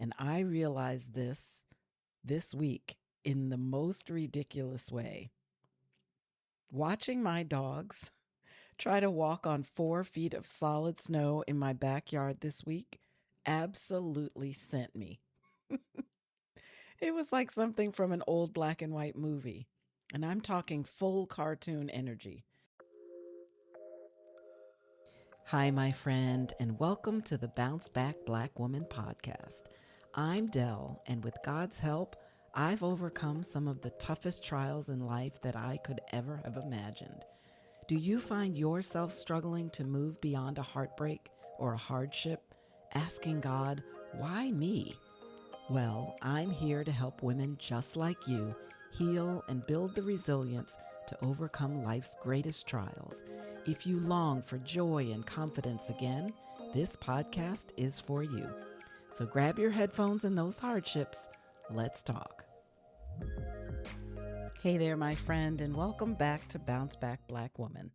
And I realized this week in the most ridiculous way. Watching my dogs try to walk on 4 feet of solid snow in my backyard this week absolutely sent me. It was like something from an old black and white movie. And I'm talking full cartoon energy. Hi, my friend, and welcome to the Bounce Back Black Woman podcast. I'm Dell, and with God's help, I've overcome some of the toughest trials in life that I could ever have imagined. Do you find yourself struggling to move beyond a heartbreak or a hardship, asking God, why me? Well, I'm here to help women just like you heal and build the resilience to overcome life's greatest trials. If you long for joy and confidence again, this podcast is for you. So grab your headphones and those hardships. Let's talk. Hey there, my friend, and welcome back to Bounce Back Black Woman.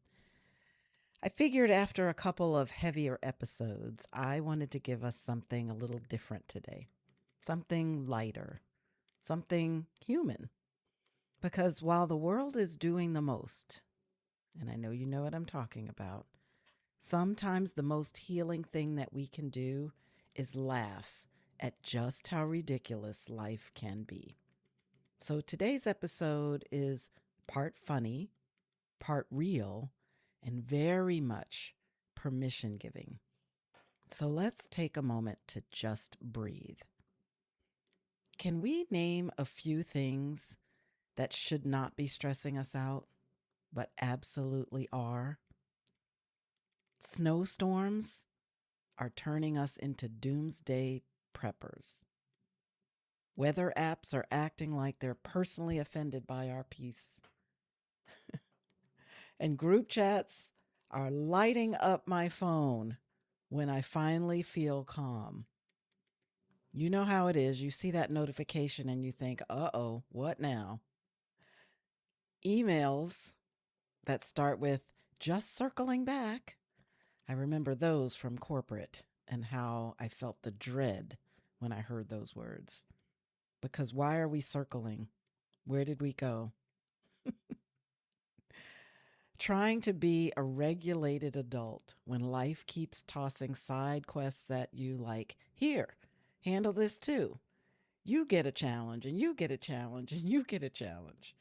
I figured after a couple of heavier episodes, I wanted to give us something a little different today. Something lighter, something human. Because while the world is doing the most, and I know you know what I'm talking about, sometimes the most healing thing that we can do is laugh at just how ridiculous life can be. So today's episode is part funny, part real, and very much permission giving. So let's take a moment to just breathe. Can we name a few things that should not be stressing us out, but absolutely are? Snowstorms are turning us into doomsday preppers. Weather apps are acting like they're personally offended by our peace. And group chats are lighting up my phone when I finally feel calm. You know how it is. You see that notification and you think, uh-oh, what now? Emails that start with just circling back. I remember those from corporate and how I felt the dread when I heard those words. Because why are we circling? Where did we go? Trying to be a regulated adult when life keeps tossing side quests at you like, here, handle this too. You get a challenge and you get a challenge and you get a challenge.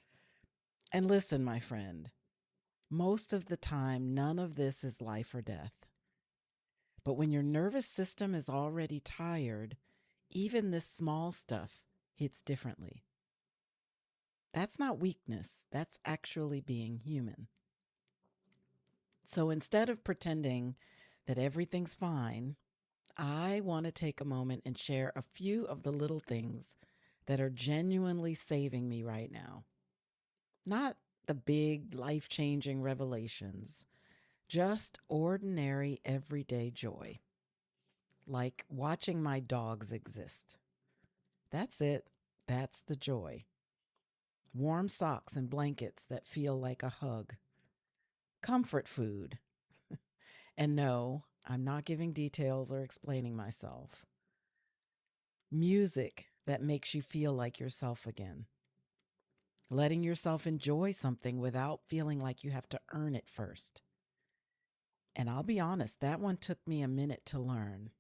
And listen, my friend, most of the time, none of this is life or death. But when your nervous system is already tired, even this small stuff hits differently. That's not weakness. That's actually being human. So instead of pretending that everything's fine, I want to take a moment and share a few of the little things that are genuinely saving me right now. Not the big, life-changing revelations, just ordinary, everyday joy. Like watching my dogs exist. That's it. That's the joy. Warm socks and blankets that feel like a hug. Comfort food. And no, I'm not giving details or explaining myself. Music that makes you feel like yourself again. Letting yourself enjoy something without feeling like you have to earn it first. And I'll be honest, that one took me a minute to learn.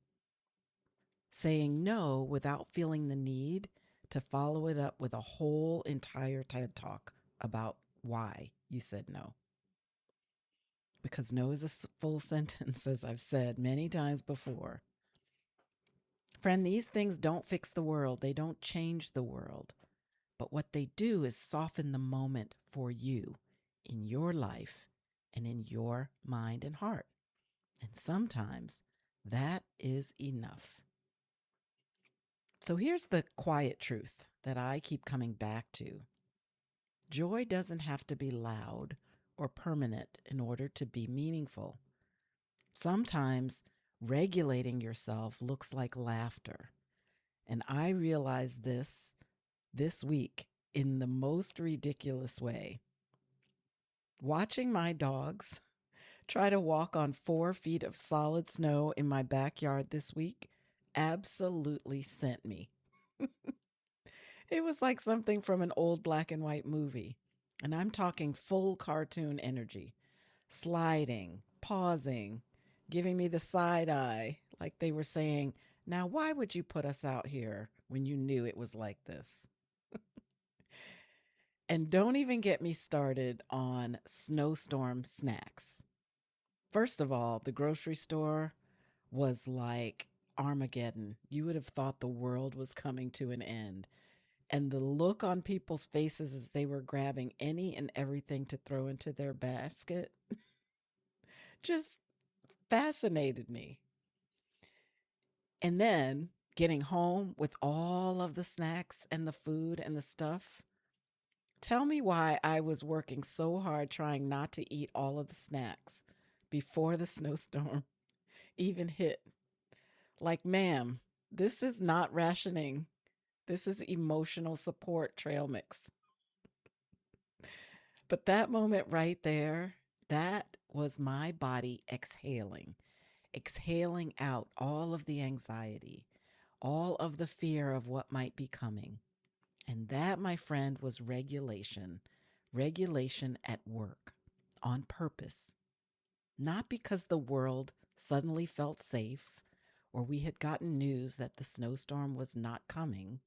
Saying no without feeling the need to follow it up with a whole entire TED Talk about why you said no. Because no is a full sentence, as I've said many times before. Friend, these things don't fix the world. They don't change the world. But what they do is soften the moment for you in your life and in your mind and heart. And sometimes that is enough. So here's the quiet truth that I keep coming back to. Joy doesn't have to be loud or permanent in order to be meaningful. Sometimes regulating yourself looks like laughter. And I realized this week in the most ridiculous way. Watching my dogs try to walk on 4 feet of solid snow in my backyard this week absolutely sent me. It was like something from an old black and white movie. And I'm talking full cartoon energy, sliding, pausing, giving me the side eye, like they were saying, "Now, why would you put us out here when you knew it was like this?" And don't even get me started on snowstorm snacks. First of all, the grocery store was like Armageddon. You would have thought the world was coming to an end. And the look on people's faces as they were grabbing any and everything to throw into their basket just fascinated me. And then getting home with all of the snacks and the food and the stuff. Tell me why I was working so hard trying not to eat all of the snacks before the snowstorm even hit. Like, ma'am, this is not rationing. This is emotional support trail mix. But that moment right there, that was my body exhaling out all of the anxiety, all of the fear of what might be coming. And that, my friend, was regulation at work, on purpose, not because the world suddenly felt safe or we had gotten news that the snowstorm was not coming.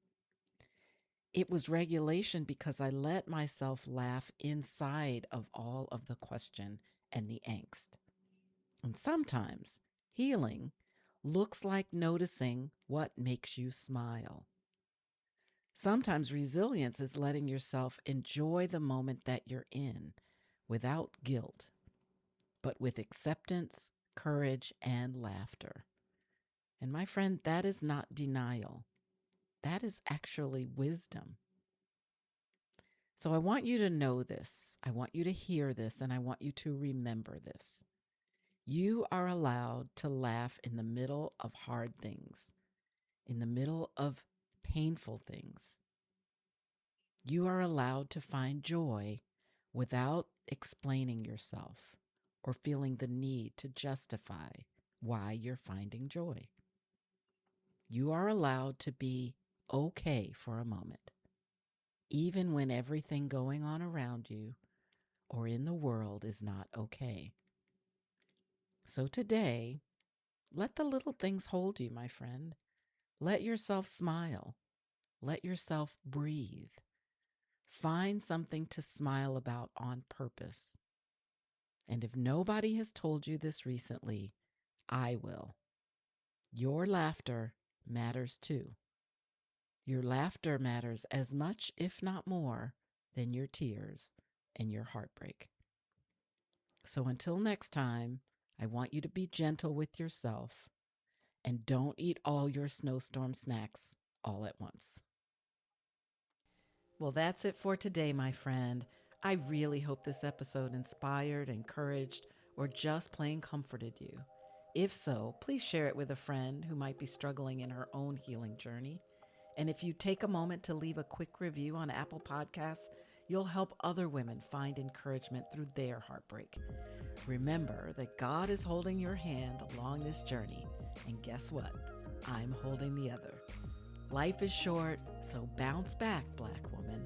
It was regulation because I let myself laugh inside of all of the question and the angst. And sometimes healing looks like noticing what makes you smile. Sometimes resilience is letting yourself enjoy the moment that you're in without guilt, but with acceptance, courage, and laughter. And my friend, that is not denial. That is actually wisdom. So I want you to know this. I want you to hear this, and I want you to remember this. You are allowed to laugh in the middle of hard things, in the middle of painful things. You are allowed to find joy without explaining yourself or feeling the need to justify why you're finding joy. You are allowed to be okay for a moment, even when everything going on around you or in the world is not okay. So today, let the little things hold you, my friend. Let yourself smile. Let yourself breathe. Find something to smile about on purpose. And if nobody has told you this recently, I will. Your laughter matters too. Your laughter matters as much, if not more, than your tears and your heartbreak. So until next time, I want you to be gentle with yourself and don't eat all your snowstorm snacks all at once. Well, that's it for today, my friend. I really hope this episode inspired, encouraged, or just plain comforted you. If so, please share it with a friend who might be struggling in her own healing journey. And if you take a moment to leave a quick review on Apple Podcasts, you'll help other women find encouragement through their heartbreak. Remember that God is holding your hand along this journey. And guess what? I'm holding the other. Life is short, so bounce back, Black woman.